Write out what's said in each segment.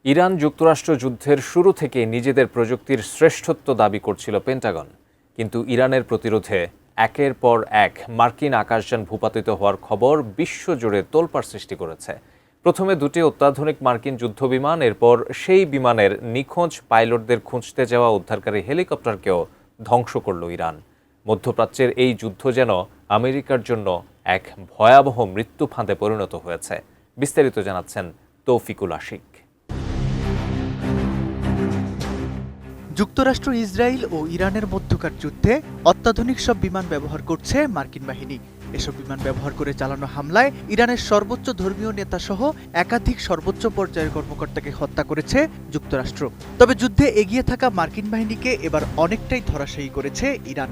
Iran যুক্তরাষ্ট্র যুদ্ধের শুরু থেকে নিজেদের প্রযুক্তির শ্রেষ্ঠত্ব দাবি করছিল পেন্টাগন, কিন্তু ইরানের প্রতিরোধে একের পর এক মার্কিন আকাশযান ভূপাতিত হওয়ার খবর বিশ্বজুড়ে তোলপাড় সৃষ্টি করেছে। প্রথমে দুটি অত্যাধুনিক মার্কিন যুদ্ধবিমান, এরপর সেই বিমানের নিখোঁজ পাইলটদের খুঁজতে যাওয়া উদ্ধারকারী হেলিকপ্টারকেও ধ্বংস করল ইরান। মধ্যপ্রাচ্যের এই যুদ্ধ যেন আমেরিকার জন্য এক ভয়াবহ মৃত্যু ফাঁদে পরিণত হয়েছে। বিস্তারিত জানাচ্ছেন তৌফিকুল আশিক। যুক্তরাষ্ট্র, ইসরায়েল ও ইরানের মধ্যকার যুদ্ধে অত্যাধুনিক সব বিমান ব্যবহার করছে মার্কিন বাহিনী। এসব বিমান ব্যবহার করে চালানো হামলায় ইরানের সর্বোচ্চ ধর্মীয় নেতাসহ একাধিক সর্বোচ্চ পর্যায়ের কর্মকর্তাকে হত্যা করেছে যুক্তরাষ্ট্র। তবে যুদ্ধে এগিয়ে থাকা মার্কিন বাহিনীকে এবার অনেকটাই ধরাশায়ী করেছে ইরান।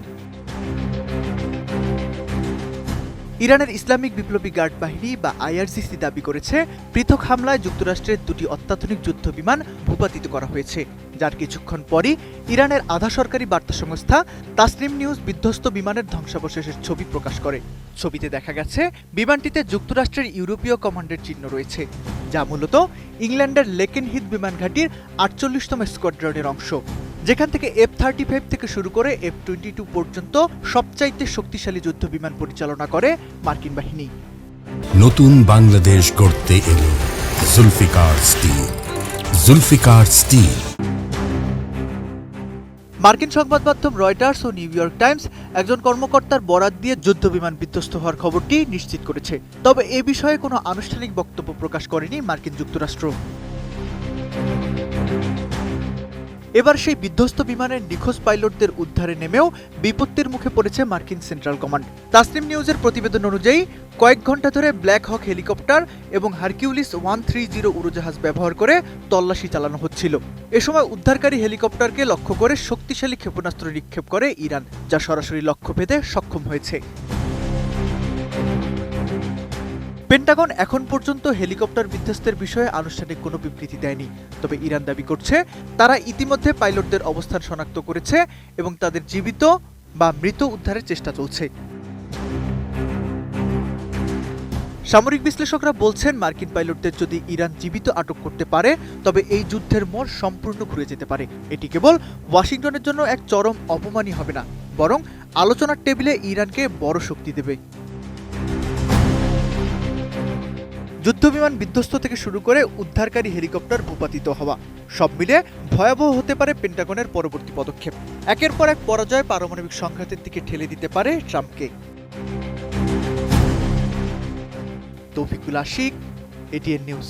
ইরানের ইসলামিক বিপ্লবী গার্ড বাহিনী বা আইআরজিসি দাবি করেছে, পৃথক হামলায় যুক্তরাষ্ট্রের দুটি অত্যাধুনিক যুদ্ধবিমান ভূপাতিত করা হয়েছে, যার কিছুক্ষণ পরই ইরানের আধা সরকারি বার্তা সংস্থা তাসনিম নিউজ বিধ্বস্ত বিমানের ধ্বংসাবশেষের ছবি প্রকাশ করে। ছবিতে দেখা গেছে বিমানটিতে যুক্তরাষ্ট্রের ইউরোপীয় কমান্ডের চিহ্ন রয়েছে, যা মূলত ইংল্যান্ডের লেকেনহিথ বিমান ঘাঁটির ৪৮তম স্কোয়াড্রনের অংশ, যেখান থেকে F-35 থেকে শুরু করে F-22 পর্যন্ত সবচাইতে শক্তিশালী যুদ্ধ বিমান পরিচালনা করে মার্কিন বাহিনী। নতুন বাংলাদেশ গড়তে এলো জুলফিকার স্টিল। জুলফিকার স্টিল। মার্কিন সংবাদ মাধ্যম রয়টার্স ও নিউ ইয়র্ক টাইমস একজন কর্মকর্তার বরাত দিয়ে যুদ্ধবিমান বিধ্বস্ত হওয়ার খবরটি নিশ্চিত করেছে। তবে এ বিষয়ে কোনো আনুষ্ঠানিক বক্তব্য প্রকাশ করেনি মার্কিন যুক্তরাষ্ট্র। এবার সেই বিধ্বস্ত বিমানের নিখোঁজ পাইলটদের উদ্ধারে নেমেও বিপত্তির মুখে পড়েছে মার্কিন সেন্ট্রাল কমান্ড। তাসনিম নিউজের প্রতিবেদন অনুযায়ী কয়েক ঘন্টা ধরে ব্ল্যাক হক হেলিকপ্টার এবং হারকিউলিস 130 উড়োজাহাজ ব্যবহার করে তল্লাশি চালানো হচ্ছিল। এ সময় উদ্ধারকারী হেলিকপ্টারকে লক্ষ্য করে শক্তিশালী ক্ষেপণাস্ত্র নিক্ষেপ করে ইরান, যা সরাসরি লক্ষ্য ভেদে সক্ষম হয়েছে। পেন্টাগন এখন পর্যন্ত হেলিকপ্টার বিধ্বস্তের বিষয়ে আনুষ্ঠানিক কোনো বিবৃতি দেয়নি। তবে ইরান দাবি করছে, তারা ইতিমধ্যে পাইলটদের অবস্থান শনাক্ত করেছে এবং তাদের জীবিত বা মৃত উদ্ধারের চেষ্টা চলছে। সামরিক বিশ্লেষকরা বলছেন, মার্কিন পাইলটদের যদি ইরান জীবিত আটক করতে পারে, তবে এই যুদ্ধের মোড় সম্পূর্ণ ঘুরে যেতে পারে। এটি কেবল ওয়াশিংটনের জন্য এক চরম অপমানই হবে না, বরং আলোচনার টেবিলে ইরানকে বড় শক্তি দেবে। যুদ্ধবিমান বিধ্বস্ত থেকে শুরু করে উদ্ধারকারী হেলিকপ্টার ভূপাতিত হওয়া, সব মিলে ভয়াবহ হতে পারে পেন্টাগনের পরবর্তী পদক্ষেপ। একের পর এক পরাজয় পারমাণবিক সংঘাতের দিকে ঠেলে দিতে পারে ট্রাম্পকে। তৌফিকুল আশিক, এটিএন নিউজ।